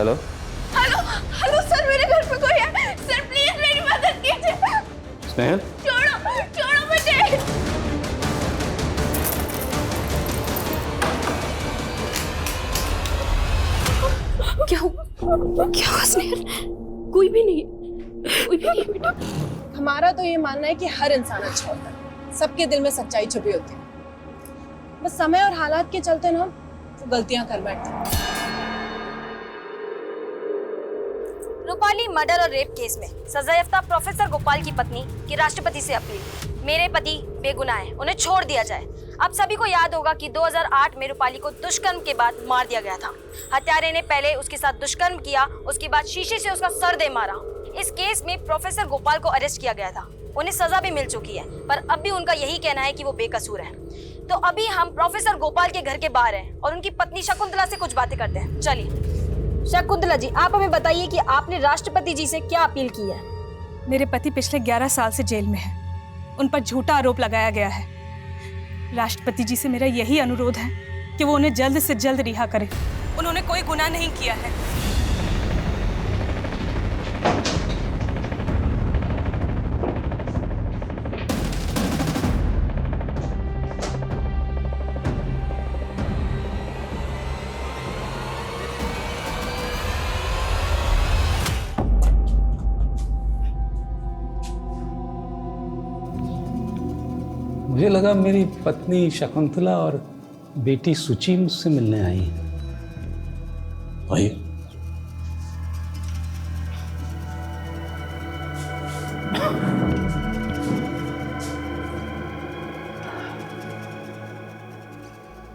Hello hello hello sir, मेरे घर पे कोई है सर, प्लीज मेरी मदद कीजिए। स्नेहल, छोड़ो छोड़ो मुझे। क्या हुआ स्नेहल? कोई भी नहीं, कोई भी नहीं बेटा। हमारा तो ये मानना है कि हर इंसान अच्छा होता है, सबके दिल में सच्चाई छुपी होती है, बस समय और हालात के चलते ना वो गलतियां कर बैठते हैं। रूपाली मर्डर और रेप केस में सजायाफ्ता प्रोफेसर गोपाल की पत्नी की राष्ट्रपति से अपील। मेरे पति बेगुनाह हैं, उन्हें छोड़ दिया जाए। आप सभी को याद होगा कि 2008 में रूपाली को दुष्कर्म के बाद मार दिया गया था। हत्यारे ने पहले उसके साथ दुष्कर्म किया, उसके बाद शीशे से उसका सर दे मारा। इस केस में प्रोफेसर गोपाल को अरेस्ट किया गया था। उन्हें सजा भी मिल चुकी है, पर अब भी उनका यही कहना है कि वो बेकसूर है। तो अभी हम प्रोफेसर गोपाल के घर के बाहर हैं और उनकी पत्नी शकुंतला से कुछ बातें करते हैं। चलिए शकुंतला जी, आप हमें बताइए कि आपने राष्ट्रपति जी से क्या अपील की है। मेरे पति पिछले 11 साल से जेल में हैं। उन पर झूठा आरोप लगाया गया है। राष्ट्रपति जी से मेरा यही अनुरोध है कि वो उन्हें जल्द से जल्द रिहा करें। उन्होंने कोई गुनाह नहीं किया है। मुझे लगा मेरी पत्नी शकुंतला और बेटी सुचि मुझसे मिलने आई हैं। आइए।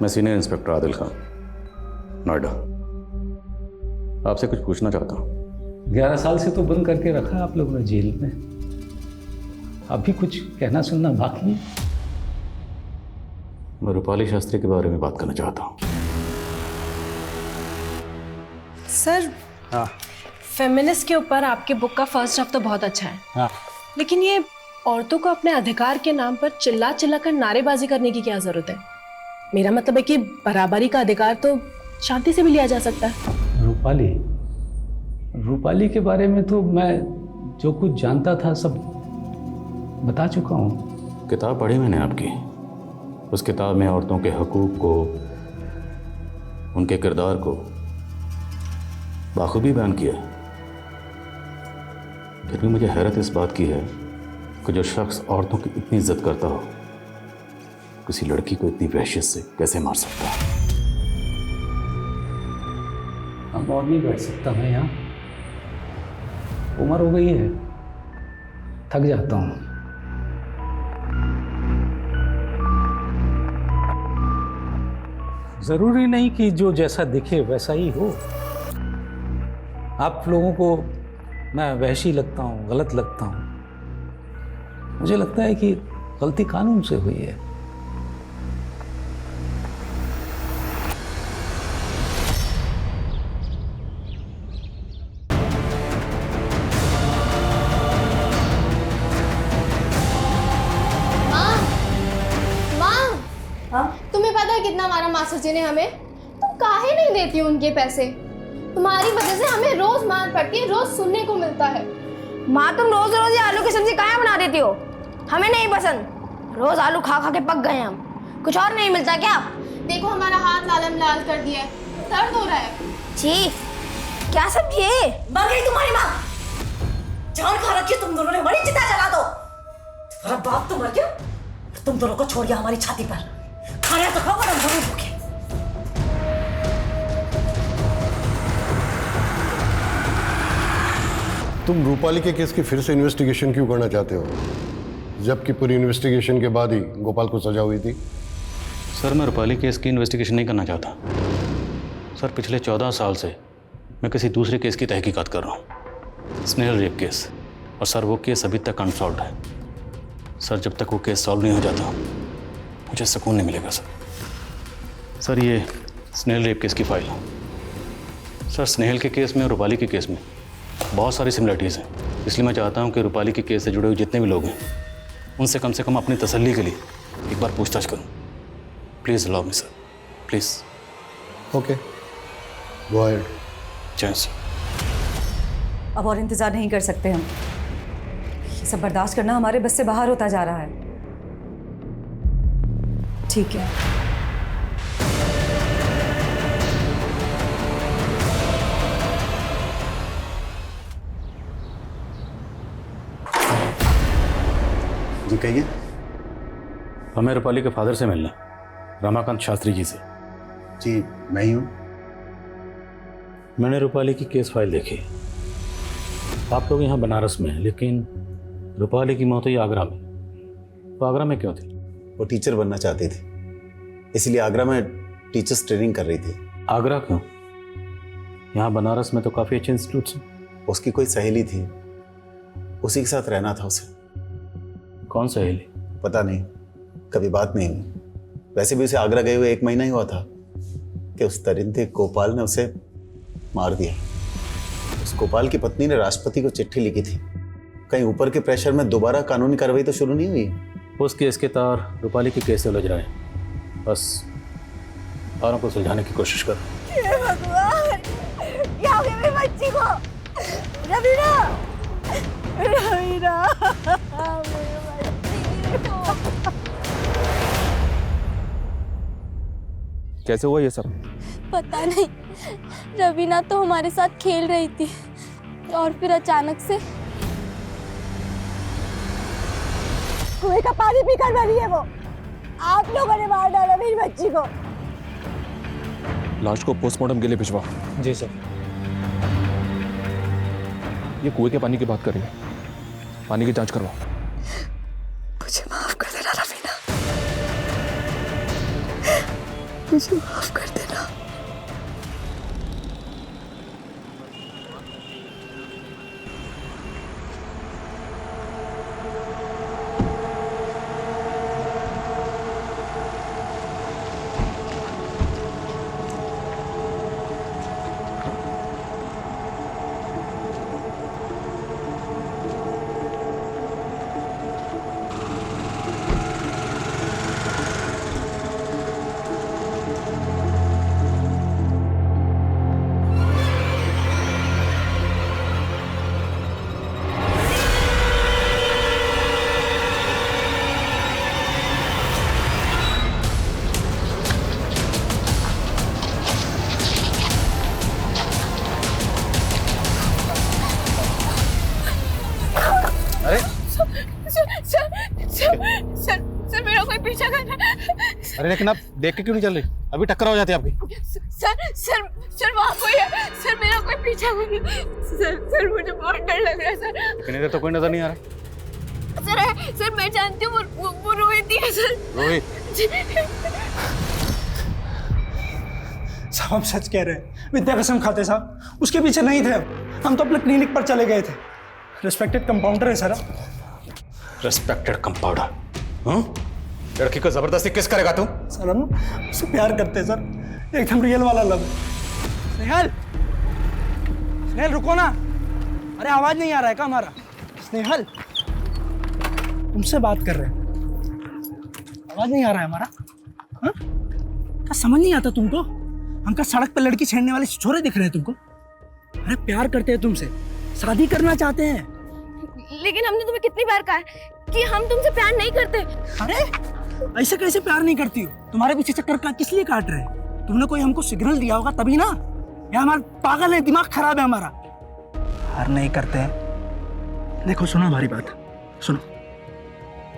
मैं सीनियर इंस्पेक्टर आदिल खान, नोएडा। आपसे कुछ पूछना चाहता हूँ। 11 साल से तो बंद करके रखा आप लोगों ने जेल में। अभी कुछ कहना सुनना बाकी है? मैं रूपाली शास्त्री के बारे में बात करना चाहता हूँ। सर, फेमिनिस्ट के ऊपर आपकी बुक का फर्स्ट ड्राफ्ट तो बहुत अच्छा है। हाँ। लेकिन ये औरतों को अपने अधिकार के नाम पर चिल्ला चिल्ला कर नारेबाजी करने की क्या जरूरत है? मेरा मतलब है कि बराबरी का अधिकार तो शांति से भी लिया जा सकता है। रूपाली के बारे में तो मैं जो कुछ जानता था सब बता चुका हूँ। किताब पढ़ी मैंने आपकी। उस किताब में औरतों के हकूक़ को, उनके किरदार को बाखूबी बयान किया। फिर भी मुझे हैरत इस बात की है कि जो शख्स औरतों की इतनी इज्जत करता हो, किसी लड़की को इतनी वहशत से कैसे मार सकता है। अब और नहीं बैठ सकता मैं यहाँ। उम्र हो गई है, थक जाता हूँ। जरूरी नहीं कि जो जैसा दिखे वैसा ही हो। आप लोगों को मैं वहशी लगता हूँ, गलत लगता हूँ। मुझे लगता है कि गलती कानून से हुई है। तुम्हें पता है कितना मारा मास्टर जी ने हमें? तुम काहे नहीं देती हो उनके पैसे? तुम्हारी वजह से हमें रोज मार पड़ती है, रोज सुनने को मिलता है। माँ, तुम रोज रोज ये आलू की सब्जी काहे बना देती हो? हमें नहीं पसंद। रोज आलू खा खा के पक गए हम। कुछ और नहीं मिलता क्या? देखो हमारा हाथ लालम लाल कर दिया है, दर्द हो रहा है। छी, क्या सब्जी है? मर गई तुम्हारी माँ। जान खा रखी तुम दोनों ने, बड़ी चिता जला दो। तुम्हारा बाप तो मर गया, तुम दोनों को छोड़ गया हमारी छाती पर। खाना तो खाओ, वरना जरूर भूखे। तुम रूपाली के केस की फिर से इन्वेस्टिगेशन क्यों करना चाहते हो, जबकि पूरी इन्वेस्टिगेशन के बाद ही गोपाल को सजा हुई थी? सर, मैं रूपाली केस की इन्वेस्टिगेशन नहीं करना चाहता। सर, पिछले 14 साल से मैं किसी दूसरे केस की तहकीकात कर रहा हूँ, स्नेहल रेप केस। और सर, वो केस अभी तक अनसॉल्व्ड है। सर, जब तक वो केस सॉल्व नहीं हो जाता मुझे सुकून नहीं मिलेगा। सर, ये स्नेहल रेप केस की फाइल है। सर, स्नेहल के केस में और रूपाली के केस में बहुत सारी सिमिलरिटीज़ हैं, इसलिए मैं चाहता हूं कि रूपाली के केस से जुड़े हुए जितने भी लोग हैं उनसे कम से कम अपनी तसल्ली के लिए एक बार पूछताछ करूं। Please allow me sir, please. Okay, go ahead. चैन से। अब और इंतजार नहीं कर सकते हम। ये सब बर्दाश्त करना हमारे बस से बाहर होता जा रहा है। ठीक है, जी कहिए। हमें रूपाली के फादर से मिलना, रमाकांत शास्त्री जी से। जी मैं ही हूँ। मैंने रूपाली की केस फाइल देखी। आप लोग यहाँ बनारस में हैं, लेकिन रूपाली की मौत हुई आगरा में। तो आगरा में क्यों थी? वो टीचर बनना चाहती थी, इसलिए आगरा में टीचर्स ट्रेनिंग कर रही थी। आगरा क्यों? यहाँ बनारस में तो काफ़ी अच्छे इंस्टीट्यूट्स हैं। उसकी कोई सहेली थी, उसी के साथ रहना था उसे। कौन सहेली? पता नहीं, कभी बात नहीं हुई। वैसे भी उसे आगरा गए हुए 1 महीना ही हुआ था कि उस दरिंदे गोपाल ने उसे मार दिया। उस गोपाल की पत्नी ने राष्ट्रपति को चिट्ठी लिखी थी। कहीं ऊपर के प्रेशर में दोबारा कानूनी कार्रवाई तो शुरू नहीं हुई? उस केस के तार रूपाली के केस से उलझ रहे हैं। बस तारों को सुलझाने की कोशिश करो। भगवान, क्या हो गया मेरी बच्ची को? रवीना, रवीना, कैसे हुआ ये सब? पता नहीं, रवीना तो हमारे साथ खेल रही थी और फिर अचानक से कुएं का पानी पीकर मरी है वो। आप लोगों ने मार डाला मेरी बच्ची को। लाश को पोस्टमार्टम के लिए भिजवाओ। जी सर। ये कुएं के पानी की बात कर रही है, पानी की जांच करवाओ। मुझे माफ कर देना रवीना, मुझे माफ कर देना। सर मेरा कोई पीछा कर रहा है। अरे लेकिन आप देख के क्यों नहीं चल रही? अभी टक्कर हो जाती है आपकी। सर वहाँ कोई है। सर मेरा कोई पीछा कर रहा है। सर मुझे बहुत डर लग रहा है सर। कितनी देर तो कोई नजर नहीं आ रहा। सर मैं जानती हूँ वो रोहित ही है सर। रोहित? साहब हम सच कह रहे हैं, विद्या कसम खाते साहब, उसके पीछे नहीं थे हम तो अपने क्लिनिक पर चले गए थे। रिस्पेक्टेड कंपाउंडर है सर। Respected compounder? हाँ? लड़की को जबरदस्ती किस करेगा तू? सर हम उससे प्यार करते हैं सर, एकदम रियल वाला लव। स्नेहल, स्नेहल रुको ना। अरे आवाज नहीं आ रहा है क्या हमारा? स्नेहल तुमसे बात कर रहे हैं, आवाज नहीं आ रहा है हमारा? हाँ? क्या समझ नहीं आता तुमको? हमका सड़क पर लड़की छेड़ने वाले छोरे दिख रहे हैं तुमको? अरे प्यार करते हैं तुमसे, शादी करना चाहते हैं। लेकिन हमने तुम्हें कितनी बार कहा है कि हम तुमसे प्यार नहीं करते। अरे ऐसे कैसे प्यार नहीं करती हो? तुम्हारे पीछे चक्कर का किस लिए काट रहे हैं? तुमने कोई हमको सिग्नल दिया होगा तभी ना। या हमारा पागल है, दिमाग खराब है हमारा। प्यार नहीं करते हैं। देखो सुनो हमारी बात, सुनो।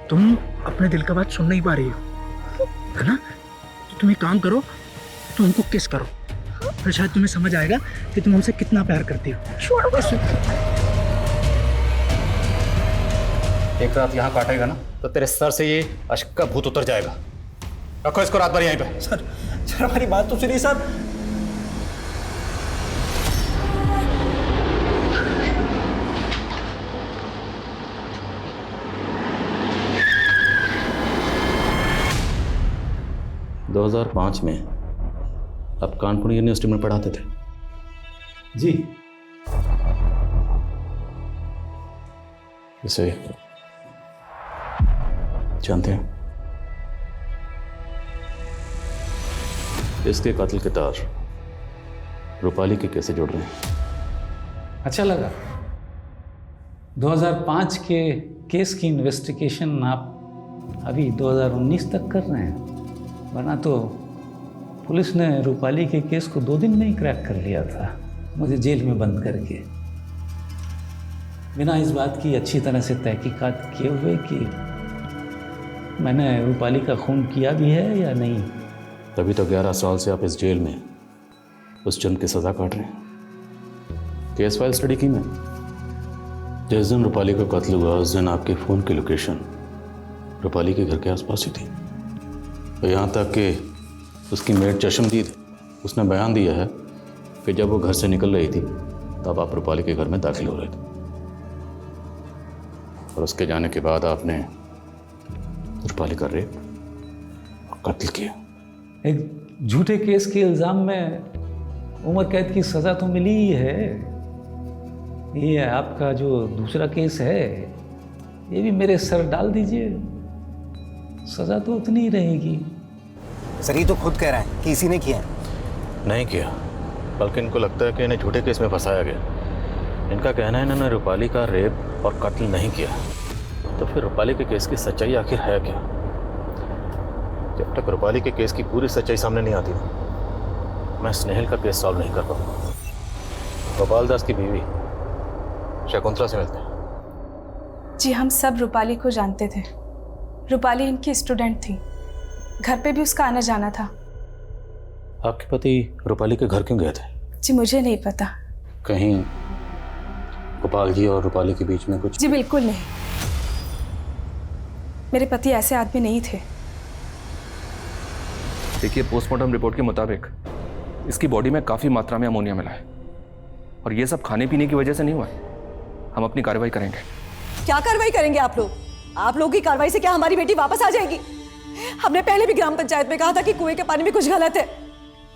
तुम अपने दिल का बात सुन नहीं पा रही हो, है ना? तो तुम एक काम करो, तुम हमको किस करो, फिर शायद तुम्हें समझ आएगा कि तुम हमसे कितना प्यार करती हो। एक रात यहाँ काटेगा ना तो तेरे सर से ये अश्क का भूत उतर जाएगा। रखो इसको रात भर यहीं पे। सर हमारी बात तो सुनिए सर। दो 2005 में आप कानपुर यूनिवर्सिटी में पढ़ाते थे? जी। इसे जानते हैं? इसके कातिल के तार रूपाली के कैसे जोड़ रहे हैं? अच्छा लगा। 2005 के केस की इन्वेस्टिगेशन आप अभी 2019 तक कर रहे हैं, वरना तो पुलिस ने रूपाली के केस को 2 दिन में ही क्रैक कर लिया था, मुझे जेल में बंद करके, बिना इस बात की अच्छी तरह से तहकीकात किए हुए कि मैंने रूपाली का खून किया भी है या नहीं। तभी तो 11 साल से आप इस जेल में उस जन की सज़ा काट रहे हैं। केस फाइल स्टडी की मैंने। जिस दिन रूपाली का कत्ल हुआ उस दिन आपके फ़ोन की लोकेशन रूपाली के घर के आसपास ही थी। और यहाँ तक कि उसकी मेड चशमदीद उसने बयान दिया है कि जब वो घर से निकल रही थी तब आप रूपाली के घर में दाखिल हो रहे थे, और उसके जाने के बाद आपने रूपाली का रेप और कत्ल किया। एक झूठे केस के इल्ज़ाम में उम्र कैद की सज़ा तो मिली ही है। ये आपका जो दूसरा केस है ये भी मेरे सर डाल दीजिए, सज़ा तो उतनी ही रहेगी। सर ये तो खुद कह रहा है कि इसी ने किया है। नहीं किया, बल्कि इनको लगता है कि इन्हें झूठे केस में फंसाया गया। इनका कहना है इन्होंने रूपाली का रेप और कत्ल नहीं किया। तो फिर रूपाली के केस की सच्चाई आखिर है क्या? जब तक रूपाली के केस की पूरी सच्चाई सामने नहीं आती मैं स्नेहल का केस सॉल्व नहीं कर पाऊंगा। गोपाल दास की बीवी शकुंतला से मिलते हैं। जी हम सब रूपाली को जानते थे। रूपाली इनकी स्टूडेंट थी, घर पे भी उसका आना जाना था। आपके पति रूपाली के घर क्यों गए थे? जी मुझे नहीं पता। कहीं गोपाल जी और रूपाली के बीच में कुछ? जी बिल्कुल नहीं, मेरे पति ऐसे आदमी नहीं थे। देखिए, पोस्टमार्टम रिपोर्ट के मुताबिक इसकी बॉडी में काफ़ी मात्रा में अमोनिया मिला है, और ये सब खाने पीने की वजह से नहीं हुआ है। हम अपनी कार्रवाई करेंगे। क्या कार्रवाई करेंगे आप लोग? आप लोगों की कार्रवाई से क्या हमारी बेटी वापस आ जाएगी? हमने पहले भी ग्राम पंचायत में कहा था कि कुएं के पानी में कुछ गलत है।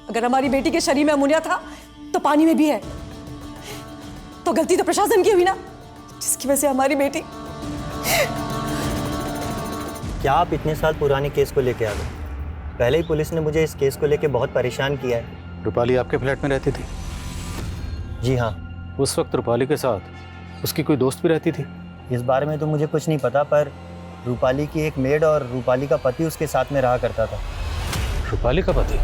अगर हमारी बेटी के शरीर में अमोनिया था तो पानी में भी है। तो गलती तो प्रशासन की हुई ना, जिसकी वजह से हमारी बेटी। क्या आप इतने साल पुराने केस को लेके आ गए? पहले ही पुलिस ने मुझे इस केस को लेके बहुत परेशान किया है। रूपाली आपके फ्लैट में रहती थी? जी हाँ। उस वक्त रूपाली के साथ उसकी कोई दोस्त भी रहती थी? इस बारे में तो मुझे कुछ नहीं पता, पर रूपाली की एक मेड और रूपाली का पति उसके साथ में रहा करता था। रूपाली का पति?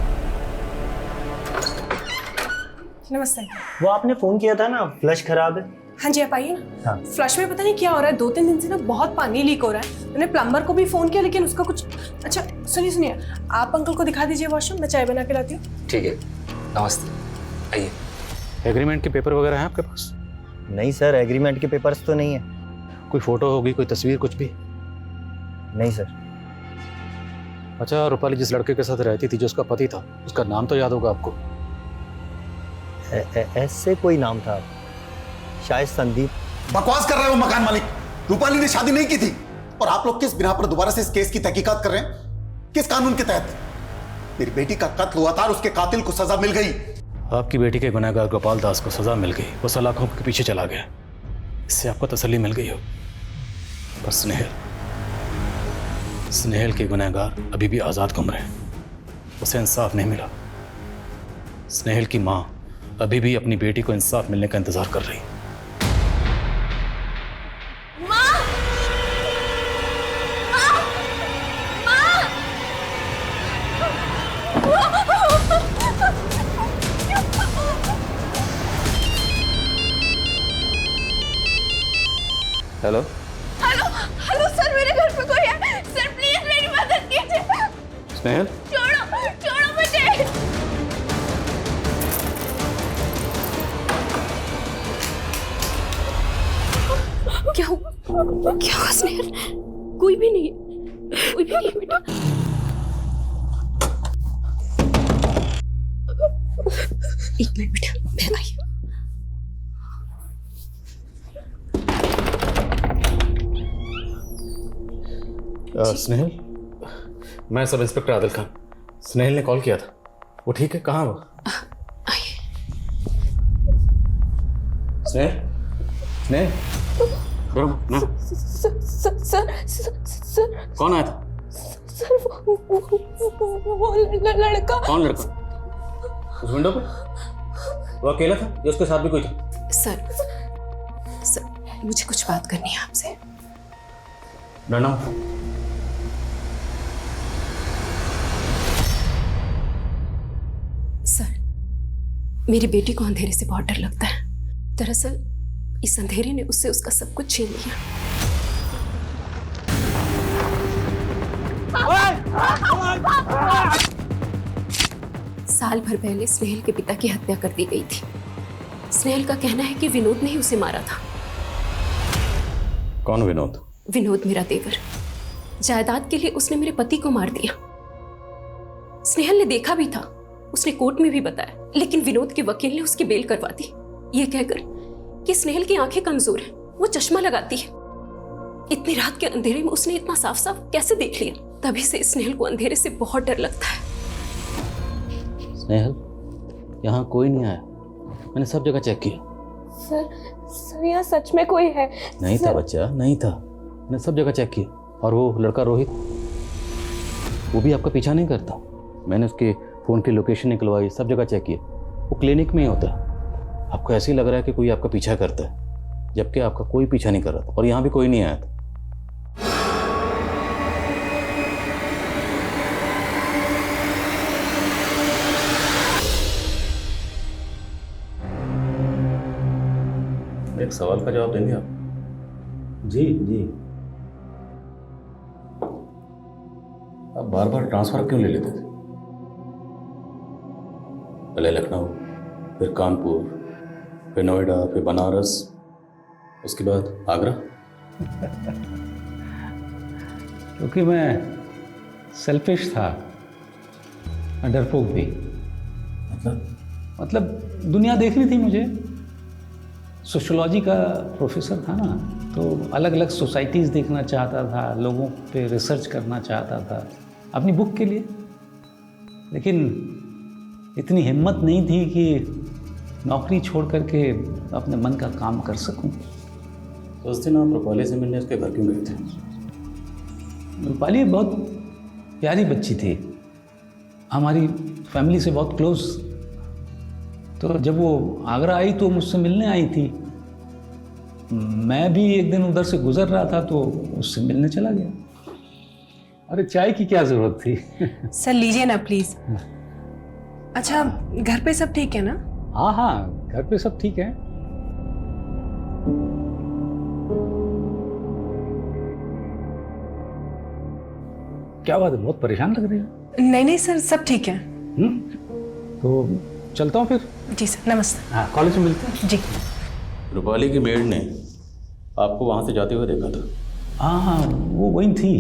नमस्ते। वो आपने फोन किया था ना, फ्लश खराब है। हाँ जी आप आइए ना। हाँ। फ्लश में पता नहीं क्या हो रहा है, 2-3 दिन से ना बहुत पानी लीक हो रहा है। मैंने प्लम्बर को भी फोन किया लेकिन उसका कुछ। अच्छा सुनिए, आप अंकल को दिखा दीजिए वॉशरूम, मैं चाय बना के लाती हूँ। ठीक है, नमस्ते, आइए। एग्रीमेंट के पेपर वगैरह हैं आपके पास? नहीं सर, एग्रीमेंट के पेपर्स तो नहीं है। कोई फोटो होगी, कोई तस्वीर, कुछ भी? नहीं सर। अच्छा, रूपाली जिस लड़के के साथ रहती थी जो उसका पति था, उसका नाम तो याद होगा आपको? ऐसे कोई नाम था, शायद संदीप। बकवास कर रहे हो मकान मालिक। रूपाली ने शादी नहीं की थी, और आप लोग किस बिना पर दोबारा से इस केस की तहकीकात कर रहे हैं? किस कानून के तहत? मेरी बेटी का कत्ल हुआ था और उसके कातिल को सजा मिल गई। आपकी बेटी के गुनहगार गोपाल दास को सजा मिल गई, वो सलाखों के पीछे चला गया। इससे आपको तसल्ली मिल गई हो। पर स्नेहल के गुनहगार अभी भी आज़ाद घूम रहे हैं, उसे इंसाफ नहीं मिला। स्नेहल की माँ अभी भी अपनी बेटी को इंसाफ मिलने का इंतजार कर रही है। हेलो हेलो हेलो सर, मेरे घर पे कोई है। सर प्लीज मेरी मदद कीजिए। स्नेहल, छोड़ो छोड़ो मुझे। क्या हुआ स्नेहल? कोई भी नहीं, कोई भी नहीं बेटा। एक मिनट बेटा, मैं आई। स्नेहल, मैं सब इंस्पेक्टर आदिल खान। स्नेहल ने कॉल किया था, वो ठीक है? कहाँ वो? स्नेहल, स्नेहल, सर कौन आया था? सर वो लड़का। कौन लड़का? उस विंडो पे? वो अकेला था या उसके साथ भी कोई था? सर मुझे कुछ बात करनी है आपसे। डरना। सर, मेरी बेटी को अंधेरे से बहुत डर लगता है। दरअसल इस अंधेरे ने उससे उसका सब कुछ छीन लिया। साल भर पहले स्नेहल के पिता की हत्या कर दी गई थी। स्नेहल का कहना है कि विनोद ने ही उसे मारा था। कौन विनोद? विनोद मेरा देवर। जायदाद के लिए उसने मेरे पति को मार दिया। स्नेहल ने देखा भी था, उसने कोर्ट में भी बताया, लेकिन विनोद के वकील ने उसकी बेल करवा दी, ये कहकर कि स्नेहल की आंखें कमजोर हैं, वो चश्मा लगाती है। इतनी रात के अंधेरे में उसने इतना साफ साफ कैसे देख लिया? तभी से स्नेहल को अंधेरे से बहुत डर लगता है। स्नेहल, यहाँ कोई नहीं आया, मैंने सब जगह चेक किया। सर यहाँ सच में कोई है? नहीं था बच्चा, नहीं था, मैंने सब जगह चेक किया। और वो लड़का रोहित, वो भी आपका पीछा नहीं करता। मैंने उसके फ़ोन की लोकेशन निकलवाई, सब जगह चेक किया, वो क्लिनिक में ही होता है। आपको ऐसे ही लग रहा है कि कोई आपका पीछा करता है, जबकि आपका कोई पीछा नहीं कर रहा था और यहाँ भी कोई नहीं आया था। एक सवाल का जवाब देंगे आप? जी जी। आप बार बार ट्रांसफर क्यों ले लेते थे? पहले लखनऊ, फिर कानपुर, फिर नोएडा, फिर बनारस, उसके बाद आगरा। क्योंकि मैं सेल्फिश था, मैं डरपोक भी। मतलब दुनिया देखनी थी मुझे। सोशियोलॉजी का प्रोफेसर था ना, तो अलग अलग सोसाइटीज़ देखना चाहता था, लोगों पे रिसर्च करना चाहता था अपनी बुक के लिए। लेकिन इतनी हिम्मत नहीं थी कि नौकरी छोड़ करके अपने मन का काम कर सकूं। तो उस दिन आप रूपाली से मिलने उसके घर क्यों गए थे? रूपाली बहुत प्यारी बच्ची थी, हमारी फैमिली से बहुत क्लोज। तो जब वो आगरा आई तो मुझसे मिलने आई थी। मैं भी एक दिन उधर से गुजर रहा था तो उससे मिलने चला गया। अरे चाय की क्या ज़रूरत थी? सर लीजिए ना प्लीज। अच्छा, घर पे सब ठीक है ना? हाँ हाँ, घर पे सब ठीक है। क्या बात है, बहुत परेशान लग रही है। नहीं सर, सब ठीक है। तो चलता हूँ फिर। जी सर, नमस्ते। हाँ, कॉलेज में मिलते हैं। जी। रूपाली की मेड ने आपको वहाँ से जाते हुए देखा था? हाँ हाँ, वो वहीं थी।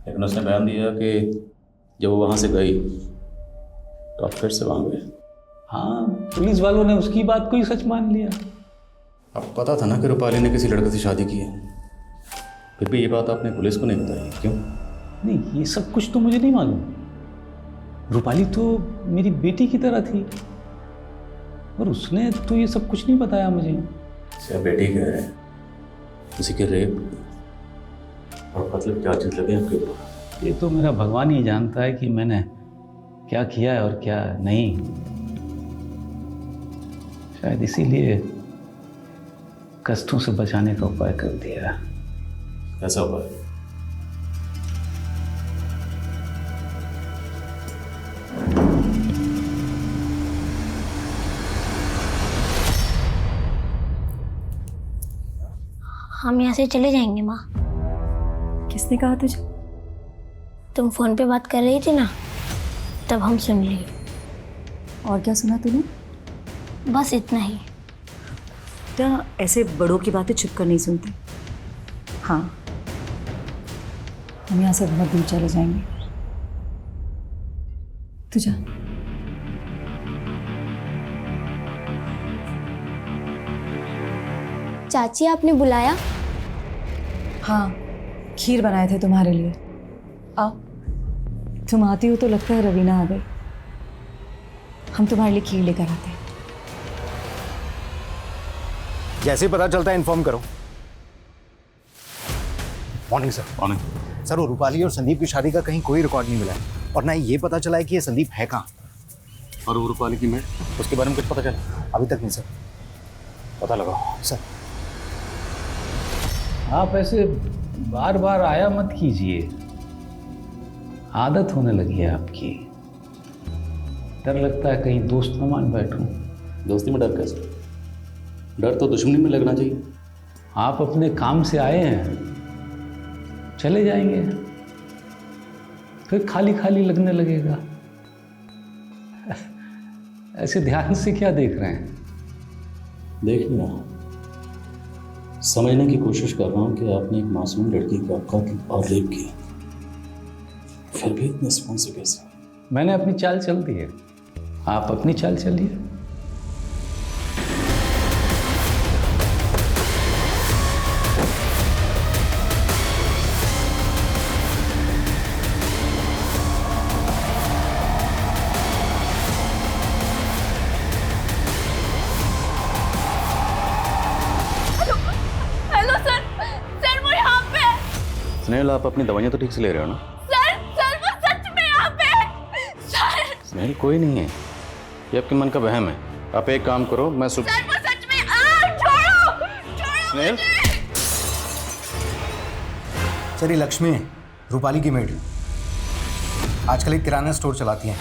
लेकिन उसने बयान दिया कि जब वो वहाँ से गई तो आप फिर से वहाँ गए। हाँ, पुलिस वालों ने उसकी बात को ही सच मान लिया। आपको पता था ना कि रूपाली ने किसी लड़के से शादी की है, फिर भी ये बात आपने पुलिस को नहीं बताई, क्यों? नहीं, ये सब कुछ तो मुझे नहीं मालूम। रूपाली तो मेरी बेटी की तरह थी और उसने तो ये सब कुछ नहीं बताया मुझे। क्या बेटी कह रहे हैं? किसी के रेप और मतलब क्या चीज लगे आपके ऊपर? ये तो मेरा भगवान ही जानता है कि मैंने क्या किया है और क्या नहीं। शायद इसीलिए कष्टों से बचाने का उपाय कर दिया। ऐसा उपाय? हम यहाँ से चले जाएंगे माँ। किसने कहा तुझे? तुम फोन पे बात कर रही थी ना, तब हम सुन लिए। और क्या सुना तूने? बस इतना ही। बेटा, ऐसे बड़ों की बातें छुप कर नहीं सुनते। हाँ, हम यहाँ से बहुत दूर चले जाएंगे। तू जा। चाची, आपने बुलाया? हाँ, खीर बनाए थे तुम्हारे लिए। आओ। तुम आती हो तो लगता है रवीना आ गई। हम तुम्हारे लिए खीर लेकर आते हैं। जैसे ही पता चलता है इन्फॉर्म करो। Morning sir. मॉर्निंग सर, वो रूपाली और संदीप की शादी का कहीं कोई रिकॉर्ड नहीं मिला है और ना ही ये पता चला है कि ये संदीप है कहाँ। और वो रूपाली की मेड, उसके बारे में कुछ पता चला? अभी तक नहीं सर। पता लगाओ सर। आप ऐसे बार बार आया मत कीजिए, आदत होने लगी है आपकी। डर लगता है कहीं दोस्त न मान बैठूं। दोस्ती में डर कैसे? डर तो दुश्मनी में लगना चाहिए। आप अपने काम से आए हैं, चले जाएंगे फिर खाली खाली लगने लगेगा। ऐसे ध्यान से क्या देख रहे हैं? देख नहीं रहा, समझने की कोशिश कर रहा हूं कि आपने एक मासूम लड़की का कत्ल और रेप किया, फिर भी इतने सुकून से कैसे? मैंने अपनी चाल चल दी है, आप अपनी चाल चलिए। हेलो सर, सर वो यहाँ पे। स्नेहल, आप अपनी दवाइयाँ तो ठीक से ले रहे हो ना? सर सर वो सच में यहाँ पे। सर स्नेहल, कोई नहीं है, ये आपके मन का वहम है। आप एक काम करो, मैं सुबह। सर वो सच में। छोड़ो छोड़ो। स्नेहल, सर ये लक्ष्मी है, रूपाली की मेड। आजकल एक किराना स्टोर चलाती हैं,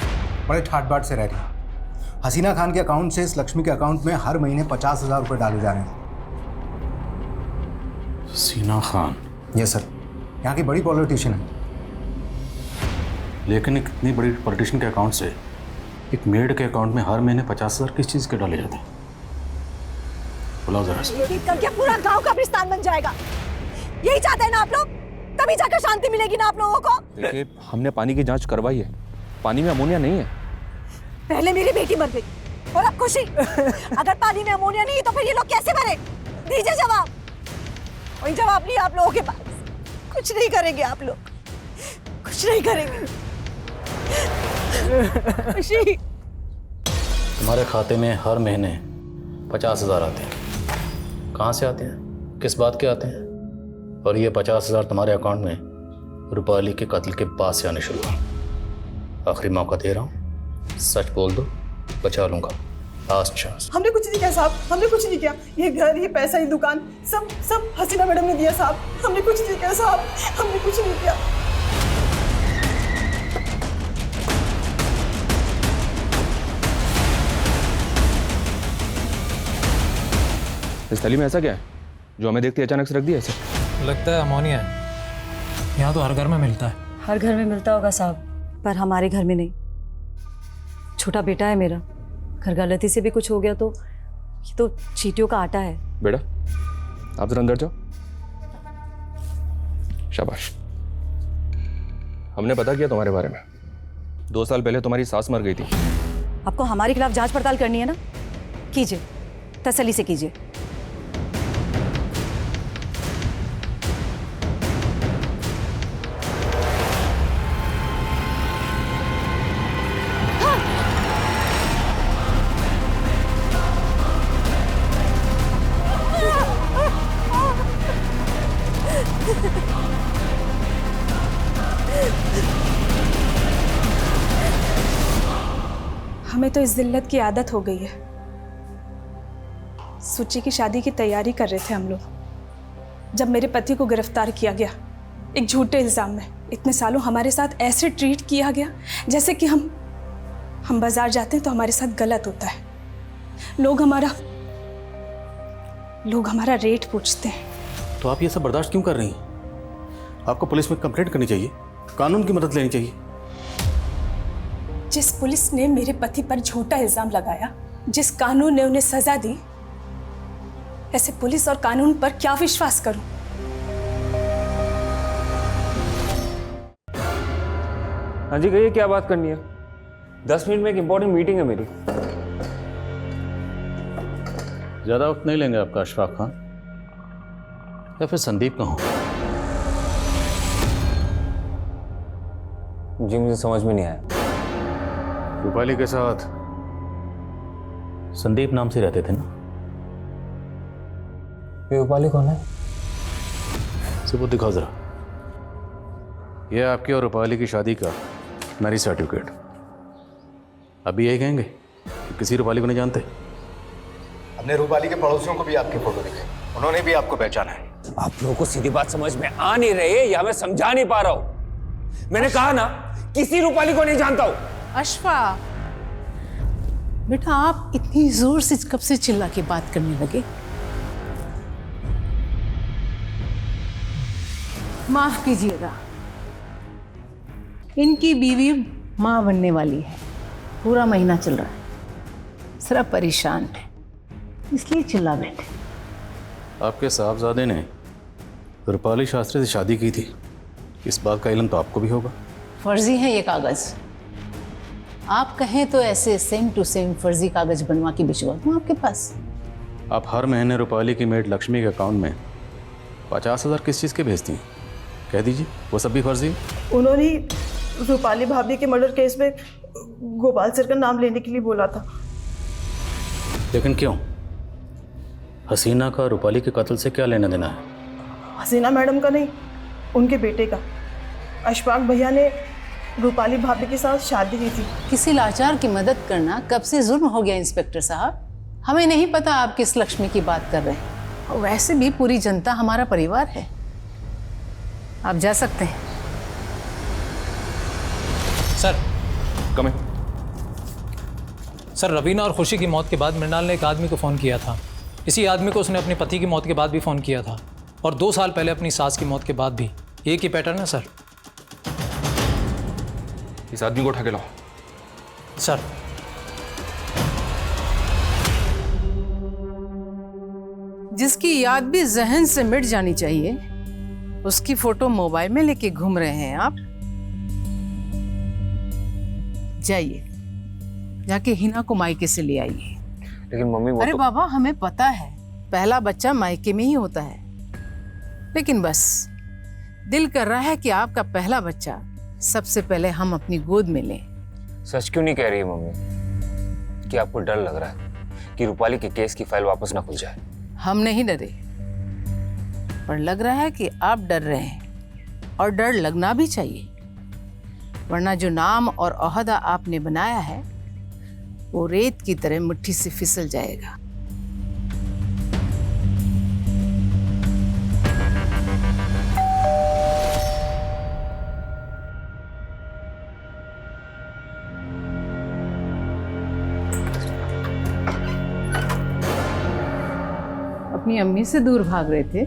बड़े ठाट बाट से रह रही हैं। हसीना खान के अकाउंट से इस लक्ष्मी के अकाउंट में हर महीने 50,000 रुपये डाले जा रहे हैं। हसीना खान? यस सर, यहाँ की बड़ी पॉलिटिशियन है। लेकिन एक इतनी बड़ी पॉलिटिशियन के अकाउंट से एक मेड के अकाउंट में हर महीने 50,000 किस चीज़ के डाले जाते हैं? बुलाओ जरा से। ये करके पूरा गांव कब्रिस्तान बन जाएगा। यही चाहते हैं ना आप लोग? तभी जाकर शांति मिलेगी ना आप लोगों को? देखिए, हमने पानी की जांच करवाई है, पानी में अमोनिया नहीं है। पहले मेरी बेटी मर गई और अब खुशी। अगर पानी में अमोनिया नहीं तो फिर ये लोग कैसे मरे? दीजिए जवाब। वही जवाब नहीं आप लोगों के पास। कुछ नहीं करेंगे आप लोग, कुछ नहीं करेंगे। खुशी, तुम्हारे खाते में हर महीने 50,000 आते हैं। कहाँ से आते हैं, किस बात के आते हैं? और ये 50,000 तुम्हारे अकाउंट में रूपाली के कत्ल के बाद से आने शुरू हुए। आखिरी मौका दे रहा हूँ, सच बोल दो, बचा लूंगा। Last chance. हमने कुछ नहीं किया साहब, हमने कुछ नहीं किया। ये घर, ये पैसा, ये दुकान, सब सब हसीना मैडम ने दिया साहब। हमने कुछ नहीं किया साहब, हमने कुछ नहीं किया। इस थैली में ऐसा क्या है जो हमें देखते अचानक से रख दिया ऐसे? लगता है अमोनिया है। यहाँ तो हर घर में मिलता है। हर घर में मिलता होगा साहब, पर हमारे घर में नहीं। छोटा बेटा है मेरा, घर गलती से भी कुछ हो गया तो ये तो चींटियों का आटा है। बेटा, आप जरा अंदर जाओ। शाबाश। हमने पता किया तुम्हारे बारे में। 2 साल पहले तुम्हारी सास मर गई थी। आपको हमारे खिलाफ जांच पड़ताल करनी है ना? कीजिए, तसल्ली से कीजिए। हमें तो इस जिल्लत की आदत हो गई है। सुची की शादी की तैयारी कर रहे थे हम लोग जब मेरे पति को गिरफ्तार किया गया एक झूठे इल्जाम में। इतने सालों हमारे साथ ऐसे ट्रीट किया गया जैसे कि हम बाजार जाते हैं तो हमारे साथ गलत होता है। लोग हमारा रेट पूछते हैं। तो आप ये सब बर्दाश्त क्यों कर रही हैं? आपको पुलिस में कंप्लेंट करनी चाहिए, कानून की मदद लेनी चाहिए। जिस पुलिस ने मेरे पति पर झूठा इल्जाम लगाया, जिस कानून ने उन्हें सजा दी, ऐसे पुलिस और कानून पर क्या विश्वास करूं? हाँ जी, कहिए क्या बात करनी है? 10 मिनट में एक इंपॉर्टेंट मीटिंग है मेरी। ज़्यादा वक्त नहीं लेंगे आपका अशफाक खान, या फिर संदीप का हूँ? जी मुझे समझ में नहीं आया। रूपाली के साथ संदीप नाम से रहते थे ना? ये रूपाली कौन है? सबूत दिखाओ जरा। यह आपकी और रूपाली की शादी का मैरिज सर्टिफिकेट। अभी यही कहेंगे कि किसी रूपाली को नहीं जानते? हमने रूपाली के पड़ोसियों को भी आपकी फोटो दिखाई, उन्होंने भी आपको पहचाना है। आप लोगों को सीधी बात समझ में आ नहीं रही या मैं समझा नहीं पा रहा हूं? मैंने कहा ना, किसी रूपाली को नहीं जानता हूं। अशफा बेटा, आप इतनी जोर से कब से चिल्ला के बात करने लगे? माफ कीजिएगा, इनकी बीवी मां बनने वाली है, पूरा महीना चल रहा है, सिर्फ परेशान है इसलिए चिल्ला बैठे। आपके साहबजादे ने रूपाली शास्त्री से शादी की थी, इस बात का इल्म तो आपको भी होगा। फर्जी है ये कागज, आप कहें तो ऐसे सेम टू सेम फर्जी कागज बनवा के भिजवा दूं आपके पास। आप हर महीने रूपाली की मेड लक्ष्मी के अकाउंट में 50,000 किस चीज़ के भेजती हैं? कह दीजिए, वो सब भी फर्जी? उन्होंने रूपाली भाभी के मर्डर केस में गोपाल सर का नाम लेने के लिए बोला था। लेकिन क्यों? हसीना का रूपाली के कत्ल से क्या लेना देना है? हसीना मैडम का नहीं, उनके बेटे का। अशफाक भैया ने रूपाली भाभी के साथ शादी की थी। किसी लाचार की मदद करना कब से जुर्म हो गया इंस्पेक्टर साहब? हमें नहीं पता आप किस लक्ष्मी की बात कर रहे हैं, और वैसे भी पूरी जनता हमारा परिवार है। आप जा सकते हैं। सर कमें। सर, रवीना और खुशी की मौत के बाद मृणाल ने एक आदमी को फ़ोन किया था। इसी आदमी को उसने अपने पति की मौत के बाद भी फ़ोन किया था, और 2 साल पहले अपनी सास की मौत के बाद भी। एक ही पैटर्न है सर। इस आदमी को उठा के लाओ। सर। जिसकी याद भी जहन से मिट जानी चाहिए, उसकी फोटो मोबाइल में लेके घूम रहे हैं आप। जाइए, जाके हिना को मायके से ले आइए। लेकिन मम्मी वो अरे बाबा, हमें पता है पहला बच्चा मायके में ही होता है, लेकिन बस दिल कर रहा है कि आपका पहला बच्चा सबसे पहले हम अपनी गोद में लें। सच क्यों नहीं कह रही है मम्मी? कि आपको डर लग रहा है कि रूपाली के केस की फाइल वापस ना खुल जाए? हम नहीं डरे, पर लग रहा है कि आप डर रहे हैं, और डर लगना भी चाहिए, वरना जो नाम और ओहदा आपने बनाया है वो रेत की तरह मुट्ठी से फिसल जाएगा। अपनी अम्मी से दूर भाग रहे थे,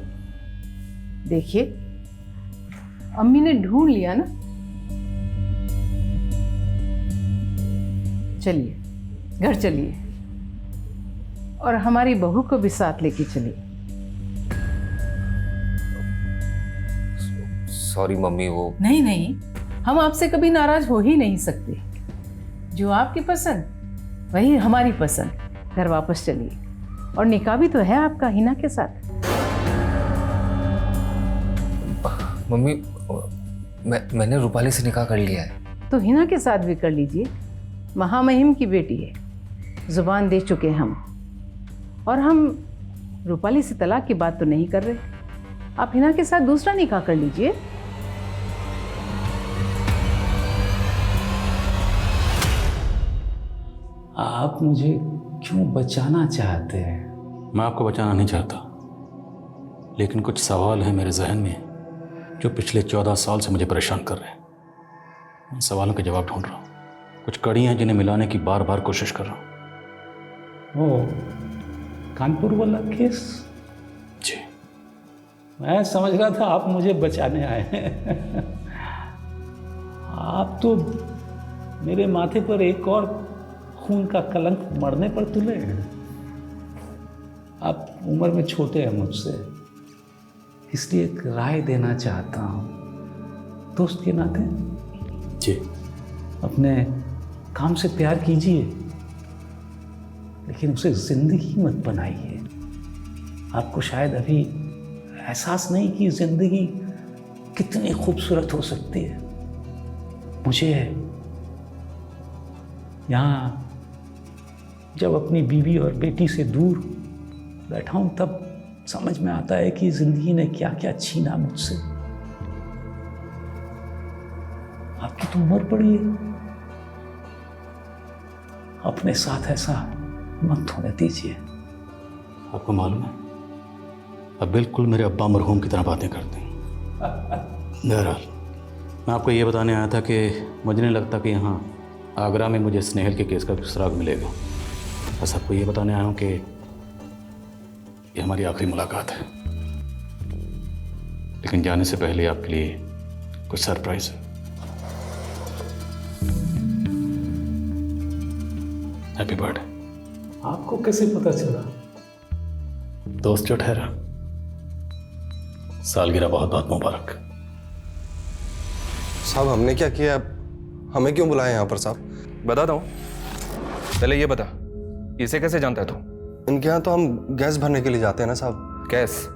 देखिए अम्मी ने ढूंढ लिया ना। चलिए घर चलिए, और हमारी बहू को भी साथ लेके चलिए। सॉरी मम्मी, वो नहीं नहीं, हम आपसे कभी नाराज हो ही नहीं सकते। जो आपकी पसंद वही हमारी पसंद। घर वापस चलिए, और निकाह भी तो है आपका हिना के साथ। मम्मी, मैंने रूपाली से निकाह कर लिया है। तो हिना के साथ भी कर लीजिए, महामहिम की बेटी है, जुबान दे चुके हम। और हम रूपाली से तलाक की बात तो नहीं कर रहे। आप हिना के साथ दूसरा निकाह कर लीजिए। आप मुझे क्यों बचाना चाहते हैं? मैं आपको बचाना नहीं चाहता, लेकिन कुछ सवाल हैं मेरे जहन में जो पिछले 14 साल से मुझे परेशान कर रहे हैं। उन सवालों के जवाब ढूंढ रहा हूँ। कुछ कड़ियाँ जिन्हें मिलाने की बार बार कोशिश कर रहा हूँ। वो कानपुर वाला केस? जी। मैं समझ रहा था आप मुझे बचाने आए हैं। आप तो मेरे माथे पर एक और खून का कलंक मरने पर तुले हैं। आप उम्र में छोटे हैं मुझसे, इसलिए एक राय देना चाहता हूँ दोस्त के नाते। जी। अपने काम से प्यार कीजिए, लेकिन उसे जिंदगी मत बनाइए। आपको शायद अभी एहसास नहीं कि जिंदगी कितनी खूबसूरत हो सकती है। मुझे यहाँ जब अपनी बीवी और बेटी से दूर बैठा हूँ तब समझ में आता है कि जिंदगी ने क्या क्या छीना मुझसे। आपकी तो उम्र पड़ी है, अपने साथ ऐसा मत होने दीजिए। आपको मालूम है, अब बिल्कुल मेरे अब्बा मरहूम की तरह बातें करते हैं। बहरहाल मैं आपको ये बताने आया था कि मुझे नहीं लगता कि यहाँ आगरा में मुझे स्नेहल के केस का सुराग मिलेगा। बस आपको ये बताने आया हूँ कि ये हमारी आखिरी मुलाकात है, लेकिन जाने से पहले आपके लिए कुछ सरप्राइज है। Happy birthday. आपको कैसे पता चला? दोस्त जो ठहरा, सालगिरह बहुत बहुत मुबारक। साहब हमने क्या किया, हमें क्यों बुलाया यहाँ पर साहब? बताता हूँ, पहले ये बता, इसे कैसे जानता है तू? इनके यहाँ तो हम गैस भरने के लिए जाते हैं ना साहब। गैस?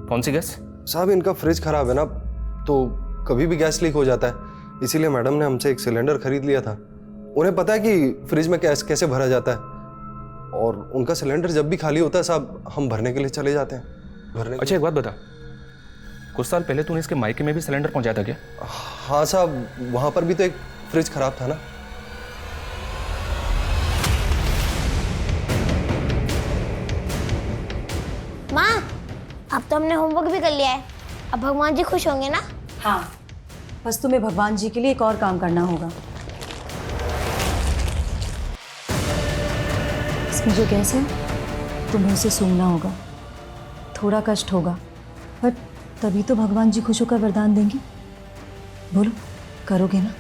कौन सी गैस? साहब इनका फ्रिज खराब है ना, तो कभी भी गैस लीक हो जाता है, इसीलिए मैडम ने हमसे एक सिलेंडर खरीद लिया था। उन्हें पता है कि फ्रिज में गैस कैसे भरा जाता है, और उनका सिलेंडर जब भी खाली होता है साहब हम भरने के लिए चले जाते हैं। भरने अच्छा एक बात बता, कुछ साल पहले तूने इसके मायके में भी सिलेंडर पहुंचाया था क्या? हाँ साहब, वहाँ पर भी तो एक फ्रिज खराब था ना। माँ, अब तो हमने होमवर्क भी कर लिया है, अब भगवान जी खुश होंगे ना? हाँ, बस तुम्हें भगवान जी के लिए एक और काम करना होगा। इसमें जो गैस है तुम्हें उसे सूंघना होगा, थोड़ा कष्ट होगा, पर तभी तो भगवान जी खुश होकर वरदान देंगे। बोलो, करोगे ना?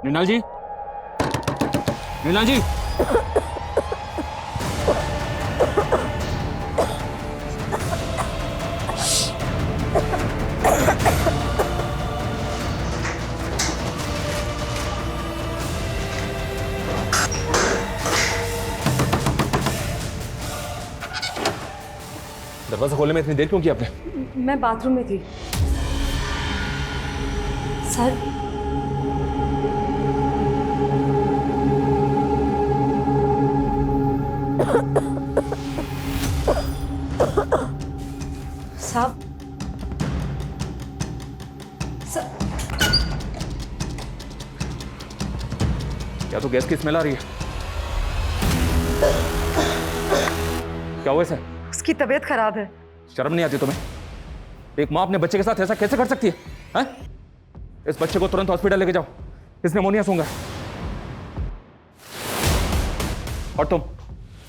मृणाल जी, मृणाल जी, दरवाजा खोलने में इतनी देर क्यों की आपने? मैं बाथरूम में थी सर। साहब, क्या तो गैस की स्मेल आ रही है? क्या हुआ इसे? उसकी तबीयत खराब है। शर्म नहीं आती तुम्हें? एक माँ अपने बच्चे के साथ ऐसा कैसे कर सकती है? हैं? इस बच्चे को तुरंत हॉस्पिटल लेके जाओ, इसने निमोनिया सूंघा। और तुम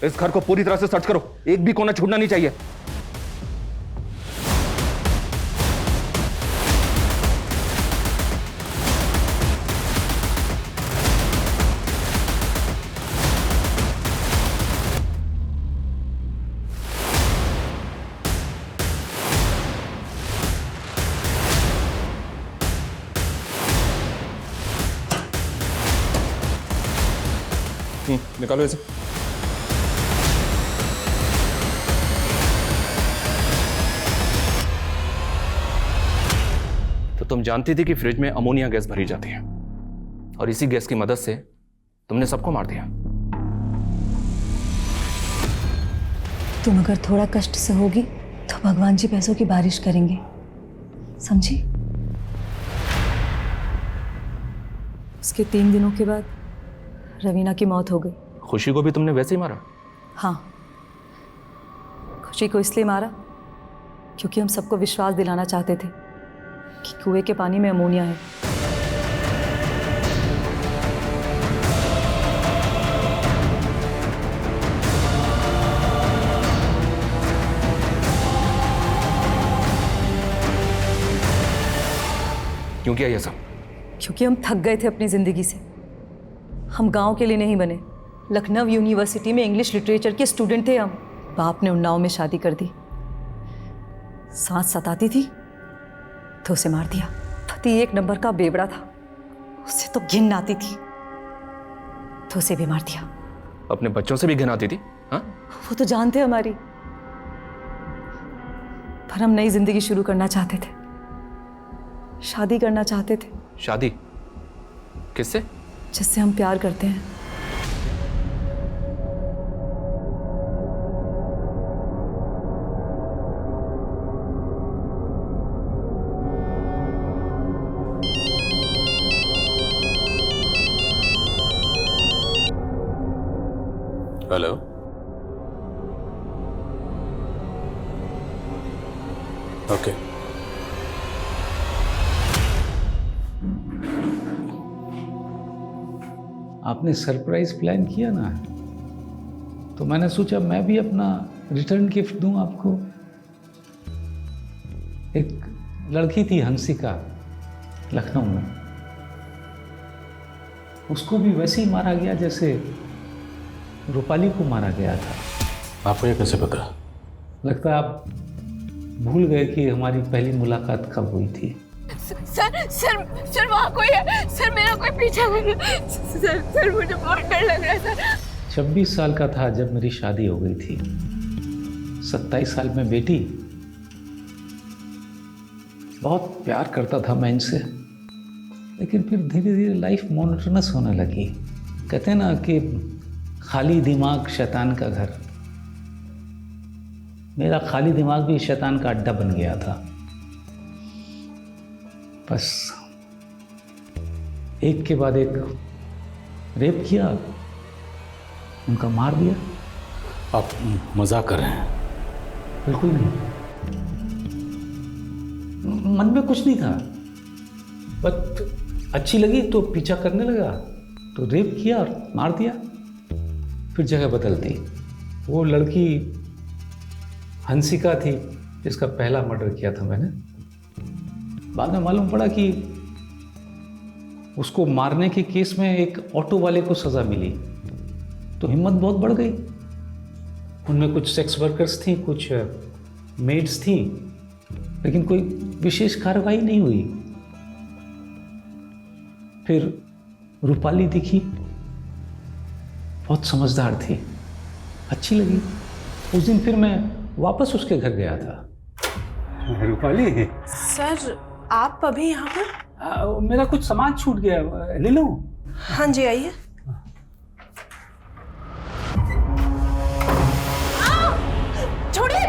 इस घर को पूरी तरह से सर्च करो, एक भी कोना छूटना नहीं चाहिए। निकालो इसे। तो तुम जानती थी कि फ्रिज में अमोनिया गैस भरी जाती है, और इसी गैस की मदद से तुमने सबको मार दिया। तुम अगर थोड़ा कष्ट सहोगी तो भगवान जी पैसों की बारिश करेंगे, समझी? उसके 3 दिनों के बाद रवीना की मौत हो गई। खुशी को भी तुमने वैसे ही मारा? हाँ, खुशी को इसलिए मारा क्योंकि हम सबको विश्वास दिलाना चाहते थे कि कुएं के पानी में अमोनिया है। क्यों किया ये सब? क्योंकि हम थक गए थे अपनी जिंदगी से। हम गांव के लिए नहीं बने, लखनऊ यूनिवर्सिटी में इंग्लिश लिटरेचर के स्टूडेंट थे हम। बाप ने उन्नाव में शादी कर दी, सांस सताती थी तो उसे मार दिया। पति 1 नंबर का बेवड़ा था, उसे तो घिन आती थी तो उसे भी मार दिया। अपने बच्चों से भी घिन आती थी? हाँ? वो तो जानते हमारी, पर हम नई जिंदगी शुरू करना चाहते थे, शादी करना चाहते थे। शादी किससे? जिससे हम प्यार करते हैं। Hello, okay. आपने सरप्राइज प्लान किया ना, तो मैंने सोचा मैं भी अपना रिटर्न गिफ्ट दूं आपको। एक लड़की थी हंसिका, लखनऊ में, उसको भी वैसे ही मारा गया जैसे रूपाली को मारा गया था। आपको ये कैसे पता? लगता है आप भूल गए कि हमारी पहली मुलाकात कब हुई थी। सर वहाँ कोई है। सर मेरा कोई पीछा कर रहा है। सर मुझे बहुत डर लग रहा है सर। 26 साल का था जब मेरी शादी हो गई थी। 27 साल में बेटी। बहुत प्यार करता था मैं इनसे, लेकिन फिर धीरे धीरे लाइफ मोनोटोनस होने लगी। कहते हैं ना कि खाली दिमाग शैतान का घर। मेरा खाली दिमाग भी शैतान का अड्डा बन गया था। बस एक के बाद एक रेप किया, उनका मार दिया। आप मजाक कर रहे हैं? बिल्कुल नहीं, मन में कुछ नहीं था, बस अच्छी लगी तो पीछा करने लगा, तो रेप किया और मार दिया। फिर जगह बदल दी। वो लड़की हंसिका थी जिसका पहला मर्डर किया था मैंने। बाद में मालूम पड़ा कि उसको मारने के केस में एक ऑटो वाले को सज़ा मिली, तो हिम्मत बहुत बढ़ गई। उनमें कुछ सेक्स वर्कर्स थी, कुछ मेड्स थी, लेकिन कोई विशेष कार्रवाई नहीं हुई। फिर रूपाली दिखी, बहुत समझदार थी, अच्छी लगी। उस दिन फिर मैं वापस उसके घर गया था। रूपाली, सर आप अभी यहाँ पर? मेरा कुछ सामान छूट गया, ले लूं? हाँ जी आइए। छोड़िए।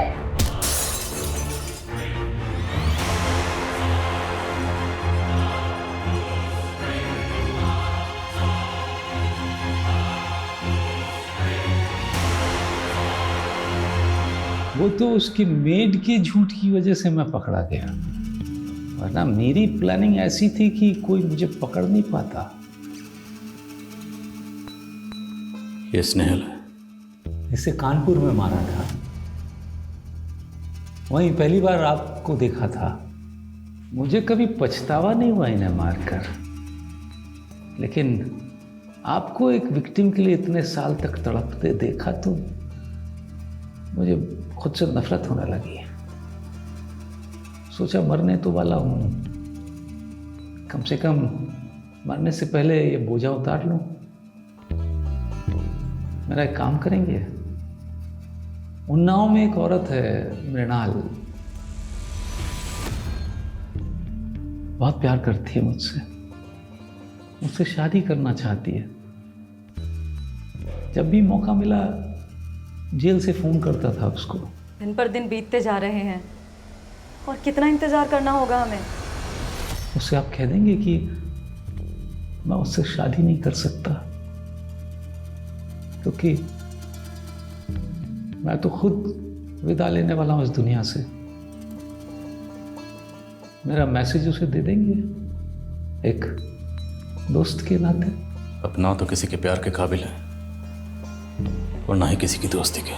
वो तो उसकी मेड के झूठ की वजह से मैं पकड़ा गया, वरना मेरी प्लानिंग ऐसी थी कि कोई मुझे पकड़ नहीं पाता। ये स्नेहल है। इसे कानपुर में मारा था, वहीं पहली बार आपको देखा था। मुझे कभी पछतावा नहीं हुआ इन्हें मारकर, लेकिन आपको एक विक्टिम के लिए इतने साल तक तड़पते देखा तो मुझे खुद से नफरत होने लगी। सोचा मरने तो वाला हूं, कम से कम मरने से पहले ये बोझा उतार लूं। मेरा एक काम करेंगे? उन्नाव में एक औरत है मृणाल, बहुत प्यार करती है मुझसे, मुझसे शादी करना चाहती है। जब भी मौका मिला जेल से फोन करता था उसको। दिन पर दिन बीतते जा रहे हैं और कितना इंतजार करना होगा हमें। उससे आप कह देंगे कि मैं उससे शादी नहीं कर सकता, क्योंकि मैं तो खुद विदा लेने वाला हूं इस दुनिया से। मेरा मैसेज उसे दे देंगे एक दोस्त के नाते। अब ना तो किसी के प्यार के काबिल है और ना ही किसी की दोस्ती के।